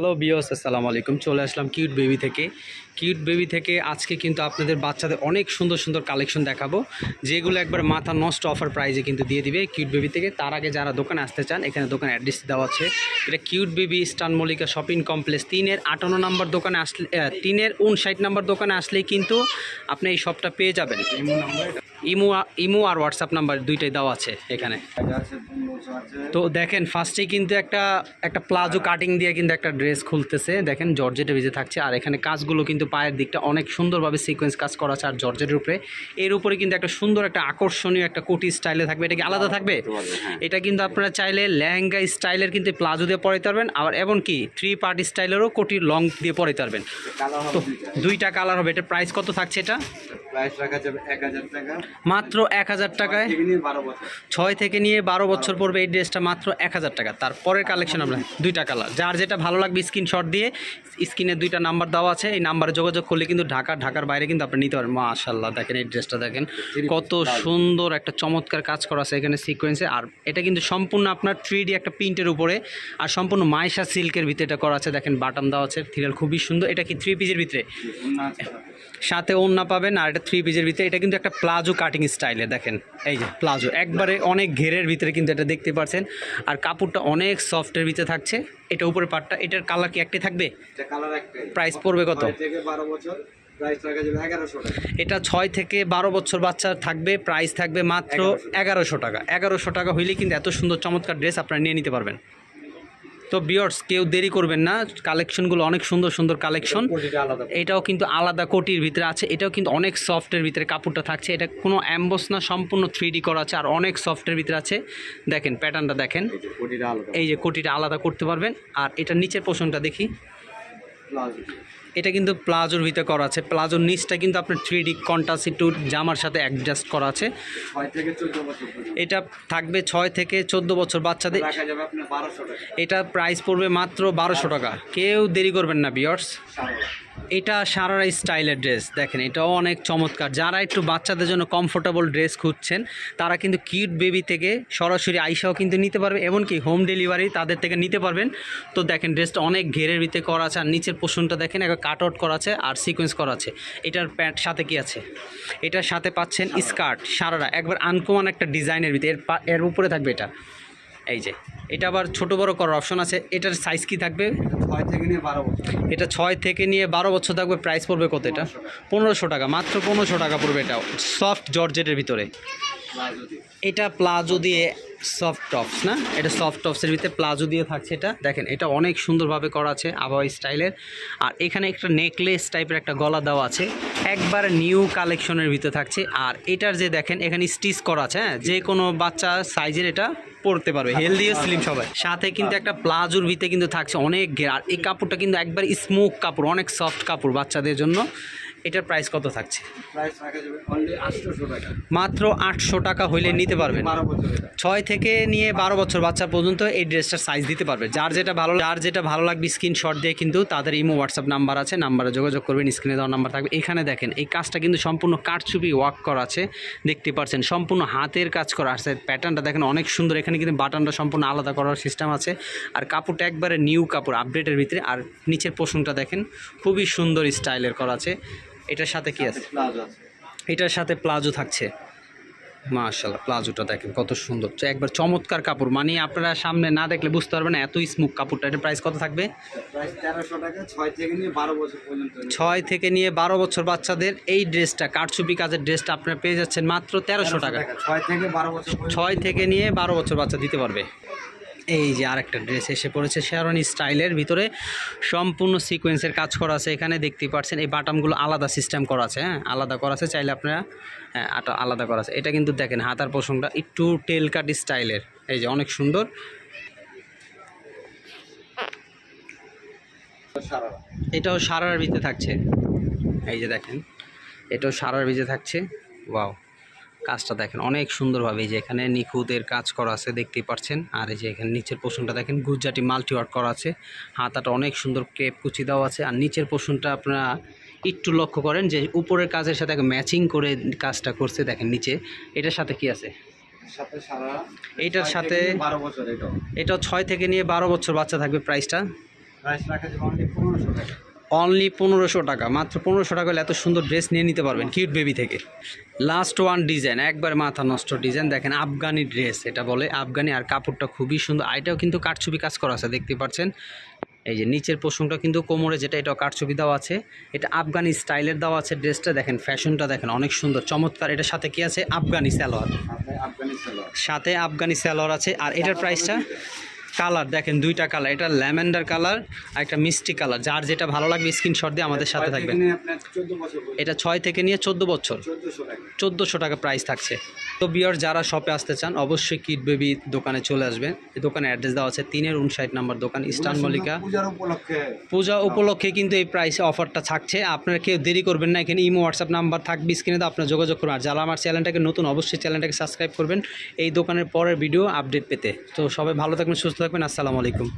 Hello বিয়স, আসসালামু আলাইকুম। চলে আসলাম কিউট বেবি থেকে আজকে কিন্তু আপনাদের বাচ্চাদের অনেক সুন্দর সুন্দর কালেকশন দেখাবো, যেগুলো একবার মাথা নষ্ট অফার প্রাইজে কিন্তু দিয়ে দিবে কিউট বেবি থেকে। তার আগে যারা দোকানে আসতে চান, এখানে দোকান অ্যাড্রেস দেওয়া আছে। এটা কিউট বেবি স্টান মল্লিকা শপিং কমপ্লেক্স 3-58 নম্বর দোকানে আসলে 3-59 নম্বর দোকানে আসলেই কিন্তু আপনি এই শপটা পেয়ে যাবেন। ইমো আর হোয়াটসঅ্যাপ নাম্বার দুইটাই দেওয়া আছে এখানে। তো দেখেন ফার্স্টেই কিন্তু একটা প্লাজো কাটিং দিয়ে কিন্তু একটা ড্রেস খুলতেছে। দেখেন জর্জেটের ভিতরে থাকছে, আর এখানে কাজগুলো কিন্তু পায়ের দিকটা অনেক সুন্দরভাবে সিকোয়েন্স কাজ করা আছে। আর জর্জেটের উপরে এর উপরে কিন্তু একটা সুন্দর একটা আকর্ষণীয় একটা কোটি স্টাইলে থাকবে। এটা কি আলাদা থাকবে? এটা কিন্তু আপনারা চাইলে লেহেঙ্গা স্টাইলের কিন্তু প্লাজো দিয়ে পরাইতে পারবেন, আবার এমনকি 3 পার্ট স্টাইলেরও কোটি লং দিয়ে পরাইতে পারবেন। তো দুইটা কালার হবে। এটা প্রাইস কত থাকছে? এটা প্রাইস রাখা যাবে 1000 টাকা, মাত্র 1000 টাকায়। 6 থেকে নিয়ে 12 বছর পড়বে এই ড্রেসটা মাত্র 1000 টাকা। তারপরের কালেকশন আমরা দুইটা কালার, যার যেটা ভালো লাগবে স্ক্রিনশট দিয়ে, স্ক্রিনে দুইটা নাম্বার দেওয়া আছে, এই নাম্বারে যোগাযোগ করলে কিন্তু ঢাকার বাইরে কিন্তু আপনি নিতে পারেন। মাশাআল্লাহ, দেখেন এই ড্রেসটা দেখেন কত সুন্দর একটা চমৎকার কাজ করা আছে এখানে সিকোয়েন্সে। আর এটা কিন্তু সম্পূর্ণ আপনার 3D একটা প্রিন্টের উপরে, আর সম্পূর্ণ মাইশা সিল্কের ভিতরে এটা করা আছে। দেখেন বাটন দেওয়া আছে, থ্রিল খুবই সুন্দর। এটা কি 3 পিসের ভিতরে সাথে ওড়না পাবেন, আর এটা 3 পিসের ভিতরে। এটা কিন্তু একটা প্লাজো কাটিং স্টাইলে, দেখেন এই যে প্লাজো একবারে অনেক ঘেরের ভিতরে কিন্তু এটা দেখতে পাচ্ছেন। আর কাপড়টা অনেক সফটের ভিতরে থাকছে। এটা উপরে পাটটা, এটার কালার কি একটাই থাকবে? প্রাইস পড়বে কত? এটা 6 থেকে 12 বছর বাচ্চা থাকবে, প্রাইস থাকবে মাত্র 1100 টাকা। 1100 টাকা হইলে কিন্তু এত সুন্দর চমৎকার ড্রেস আপনারা নিয়ে নিতে পারবেন। তো ভিউয়ার্স, কেউ দেরি করবেন না, কালেকশনগুলো অনেক সুন্দর সুন্দর কালেকশন। এটাও কিন্তু আলাদা কোটির ভিতরে আছে, এটাও কিন্তু অনেক সফটের ভিতরে কাপড়টা থাকছে। এটা কোনো অ্যাম্বস না, সম্পূর্ণ 3D করা আছে, আর অনেক সফটের ভিতরে আছে। দেখেন প্যাটার্নটা দেখেন, এই যে কোটিটা আলাদা করতে পারবেন। আর এটা নিচের পোর্শনটা দেখি, এটা কিন্তু প্লাজোর ভিতরে করা আছে। প্লাজোর নিচটা কিন্তু আপনার 3D কন্ট্রাস্ট জামার সাথে অ্যাডজাস্ট করা আছে। এটা থাকবে 6 থেকে 14 বছর বাচ্চাদের। এটা প্রাইস পড়বে মাত্র 1200 টাকা। কেউ দেরি করবেন না ভিউয়ার্স। এটা সারারা স্টাইলের ড্রেস, দেখেন এটাও অনেক চমৎকার। যারা একটু বাচ্চাদের জন্য কমফোর্টেবল ড্রেস খুঁজছেন, তারা কিন্তু কিউট বেবি থেকে সরাসরি আইসাও কিন্তু নিতে পারবে, এমনকি হোম ডেলিভারি তাদের থেকে নিতে পারবেন। তো দেখেন ড্রেসটা অনেক ঘেরের ভিতরে করা আছে, আর নিচের পোর্শনটা দেখেন একবার কাট আউট করা আছে আর সিকোয়েন্স করা আছে। এটার প্যান্ট সাথে কি আছে? এটার সাথে পাচ্ছেন স্কার্ট সারারা, একবার আনকমন একটা ডিজাইনের ভিতরে। এর উপরে থাকবে এটা, এই যে এটা আবার ছোট বড় করার অপশন আছে। এটার সাইজ কি থাকবে? 6 থেকে নিয়ে 12 বছর। এটা 6 থেকে নিয়ে 12 বছর থাকবে। প্রাইস পড়বে কত? এটা 1500 টাকা, মাত্র 1500 টাকা পড়বে। এটা সফট জর্জেটের ভিতরে, এটা প্লাজো দিয়ে সফট টপস না, এটা সফট টপসের ভিতরে প্লাজো দিয়ে থাকছে। এটা দেখেন এটা অনেক সুন্দরভাবে করা আছে আবহাওয়া স্টাইলের। আর এখানে একটা নেকলেস টাইপের একটা গলা দেওয়া আছে, একবার নিউ কালেকশনের ভিতরে থাকছে। আর এটার যে দেখেন এখানে স্টিচ করা আছে, হ্যাঁ, যে কোনো বাচ্চা সাইজের এটা পরতে পারবে, হেলদি ও স্লিম সবাই। সাথে কিন্তু একটা প্লাজোর ভিতরে কিন্তু থাকছে অনেক ঘের। আর এই কাপড়টা কিন্তু একবার স্মোক কাপড়, অনেক সফট কাপড় বাচ্চাদের জন্য। এটার প্রাইস কত থাকছে? মাত্র 800 টাকা হইলে নিতে পারবেন। 6 থেকে নিয়ে 12 বছর বাচ্চা পর্যন্ত এই ড্রেসটার সাইজ দিতে পারবে। যার যেটা ভালো লাগবে স্ক্রিনশট দিয়ে কিন্তু তাদের ইমো হোয়াটসঅ্যাপ নাম্বার আছে, নাম্বারে যোগাযোগ করবেন, স্ক্রিনে দেওয়ার নাম্বার থাকবে। এখানে দেখেন এই কাজটা কিন্তু সম্পূর্ণ কারচুপি ওয়ার্ক করা আছে, দেখতে পাচ্ছেন সম্পূর্ণ হাতের কাজ করা আছে। প্যাটার্নটা দেখেন অনেক সুন্দর, এখানে কিন্তু বাটনটা সম্পূর্ণ আলাদা করার সিস্টেম আছে। আর কাপড়টা একবারে নিউ কাপড়, আপডেটের ভিতরে। আর নিচের পোর্শনটা দেখেন খুবই সুন্দর স্টাইলের করা আছে। এটার সাথে কি আছে? এটার সাথে প্লাজো থাকছে। মাশাআল্লাহ, প্লাজোটা দেখেন কত সুন্দর, একবার চমৎকার কাপড়। মানে আপনারা সামনে না দেখলে বুঝতে পারবেন না এত স্মুথ কাপড়টা। এটার প্রাইস কত থাকবে? প্রাইস 1300 টাকা। 6 থেকে নিয়ে 12 বছর পর্যন্ত। 6 থেকে নিয়ে 12 বছর বাচ্চাদের এই ড্রেসটা, কারচুপি কাজের ড্রেসটা আপনারা পেয়ে যাচ্ছেন মাত্র 1300 টাকা। 6 থেকে 12 বছর। 6 থেকে নিয়ে 12 বছর বাচ্চা দিতে পারবে। এই যে আরেকটা ড্রেস এসে পড়েছে শেরওয়ানি স্টাইলের ভিতরে, সম্পূর্ণ সিকোয়েন্সের কাজ করা আছে। এখানে দেখতেই পাচ্ছেন এই বাটনগুলো আলাদা সিস্টেম করা আছে, হ্যাঁ, আলাদা করা আছে, চাইলে আপনারা হ্যাঁ আলাদা করা আছে। এটা কিন্তু দেখেন হাতার পোর্শনটা একটু টেল কাট স্টাইলের, এই যে অনেক সুন্দর। এটাও সারার ভিতরে থাকছে, এই যে দেখেন এটাও সারার ভিতরে থাকছে। ওয়াও, কাজটা দেখেন অনেক সুন্দরভাবে, এই যে এখানে নিখুঁতের কাজ করা আছে দেখতেই পাচ্ছেন। আর এই যে এখানে নিচের পোর্শনটা দেখেন গুজরাটি মাল্টি ওয়ার্ক করা আছে, হাতাটা অনেক সুন্দর ক্রেপ কুচি দেওয়া আছে। আর নিচের পোর্শনটা আপনারা একটু লক্ষ্য করেন যে উপরের কাজের সাথে ম্যাচিং করে কাজটা করছে। দেখেন নিচে এটার সাথে কি আছে? এইটার সাথে 12 বছর। এটাও 6 থেকে নিয়ে 12 বছর বাচ্চা থাকবে। প্রাইসটা প্রাইস রাখা যাবে অনলি 1500 টাকা। অনলি 1500 টাকা, মাত্র 1500 টাকা হলে এত সুন্দর ড্রেস নিয়ে নিতে পারবেন কিউট বেবি থেকে। লাস্ট ওয়ান ডিজাইন, একবার মাথা নষ্ট ডিজাইন, দেখেন আফগানি ড্রেস, এটা বলে আফগানি, আর কাপড়টা খুবই সুন্দর। এটাও কিন্তু কারচুপি কাজ করা আছে, দেখতে পাচ্ছেন। এই যে নিচের পোষণটা কিন্তু কোমরে যেটা, এটাও কারচুপি দেওয়া আছে, এটা আফগানি স্টাইলের দেওয়া আছে। ড্রেসটা দেখেন, ফ্যাশনটা দেখেন, অনেক সুন্দর চমৎকার। এটার সাথে কি আছে? আফগানি সালোয়ার, আফগানি সালোয়ার। সাথে আফগানি সালোয়ার আছে। আর এটার প্রাইসটা, কালার দেখেন দুইটা কালার, এটা ল্যাভেন্ডার কালার আর একটা মিষ্টি কালার। যার যেটা ভালো লাগবে স্ক্রিনশট দিয়ে আমাদের সাথে থাকবেন। আপনার 14 বছর পর্যন্ত এটা 6 থেকে নিয়ে 14 বছর, 1400 টাকা। 1400 টাকা প্রাইস থাকছে। তো বিয়ার যারা শপে আসতে চান অবশ্যই কিড বেবি দোকানে চলে আসবেন। এই দোকানের অ্যাড্রেস দেওয়া আছে 3-59 নম্বর দোকান, ইস্টার্ন মল্লিকা। পূজার উপলক্ষে পূজা উপলক্ষে কিন্তু এই প্রাইসে অফারটা থাকছে। আপনারা কেউ দেরি করবেন না, এখানে ইমো হোয়াটসঅ্যাপ নাম্বার থাকবে স্ক্রিনে, তো আপনারা যোগাযোগ করুন। আর যারা আমার চ্যানেলটাকে নতুন, অবশ্যই চ্যানেলটাকে সাবস্ক্রাইব করবেন এই দোকানের পরের ভিডিও আপডেট পেতে। তো সবাই ভালো থাকবেন, সুস্থ থাকবেন, আসসালামু আলাইকুম।